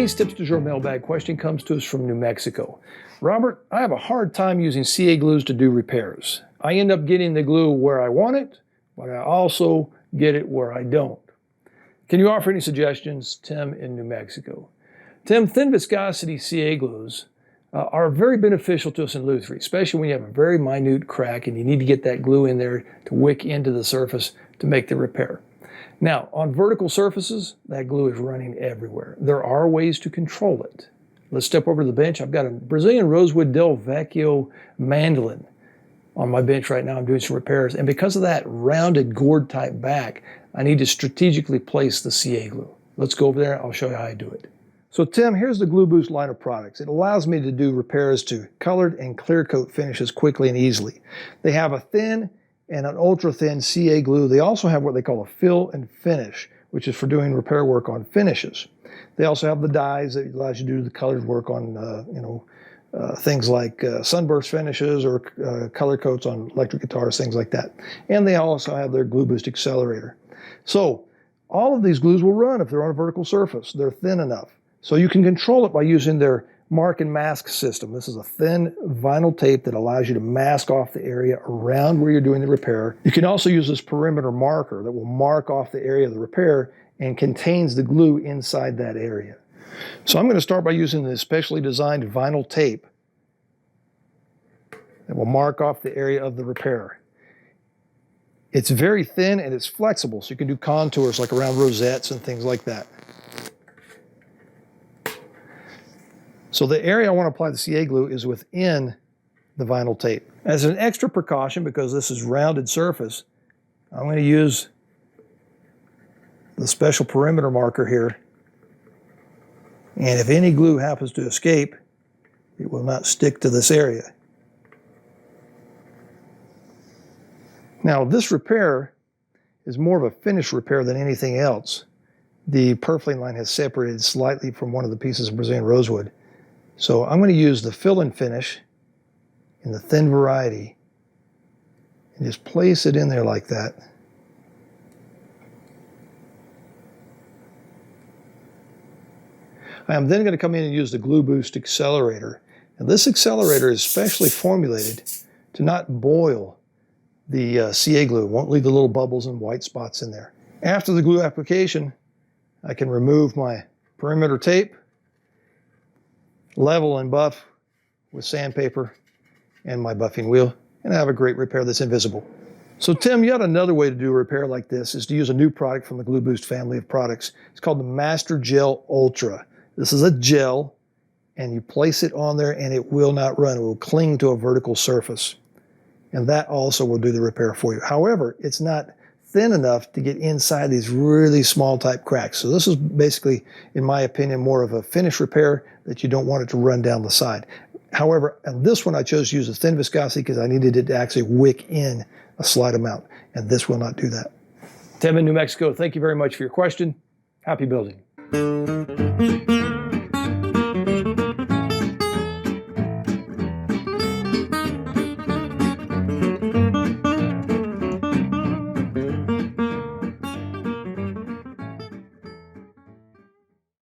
Today's Tips du Jour mailbag question comes to us from New Mexico. Robert, I have a hard time using CA glues to do repairs. I end up getting the glue where I want it, but I also get it where I don't. Can you offer any suggestions? Tim in New Mexico. Tim, thin viscosity CA glues are very beneficial to us in lutherie, especially when you have a very minute crack and you need to get that glue in there to wick into the surface to make the repair. Now, on vertical surfaces, that glue is running everywhere. There are ways to control it. Let's step over to the bench. I've got a Brazilian rosewood del Vecchio mandolin on my bench right now. I'm doing some repairs, and because of that rounded gourd type back, I need to strategically place the CA glue. Let's go over there. I'll show you how I do it. So Tim, here's the Glue Boost line of products. It allows me to do repairs to colored and clear coat finishes quickly and easily. They have a thin and an ultra thin CA glue. They also have what they call a fill and finish, which is for doing repair work on finishes. They also have the dyes that allows you to do the colored work on things like sunburst finishes or color coats on electric guitars, things like that. And they also have their Glue Boost accelerator. So all of these glues will run if they're on a vertical surface. They're thin enough. So you can control it by using their mark and mask system. This is a thin vinyl tape that allows you to mask off the area around where you're doing the repair. You can also use this perimeter marker that will mark off the area of the repair and contains the glue inside that area. So I'm going to start by using this specially designed vinyl tape that will mark off the area of the repair. It's very thin and it's flexible, so you can do contours like around rosettes and things like that. So the area I want to apply the CA glue is within the vinyl tape. As an extra precaution, because this is rounded surface, I'm going to use the special perimeter marker here. And if any glue happens to escape, it will not stick to this area. Now this repair is more of a finish repair than anything else. The purfling line has separated slightly from one of the pieces of Brazilian rosewood. So I'm going to use the fill and finish in the thin variety and just place it in there like that. I am then going to come in and use the Glue Boost accelerator. And this accelerator is specially formulated to not boil the CA glue. It won't leave the little bubbles and white spots in there. After the glue application, I can remove my perimeter tape, level and buff with sandpaper and my buffing wheel, and I have a great repair that's invisible. So Tim, yet another way to do a repair like this is to use a new product from the Glue Boost family of products. It's called the Master Gel Ultra. This is a gel, and you place it on there and it will not run. It will cling to a vertical surface. And that also will do the repair for you. However, it's not thin enough to get inside these really small type cracks. So this is basically, in my opinion, more of a finish repair that you don't want it to run down the side. However, on this one I chose to use a thin viscosity because I needed it to actually wick in a slight amount, and this will not do that. Tim in New Mexico, thank you very much for your question. Happy building.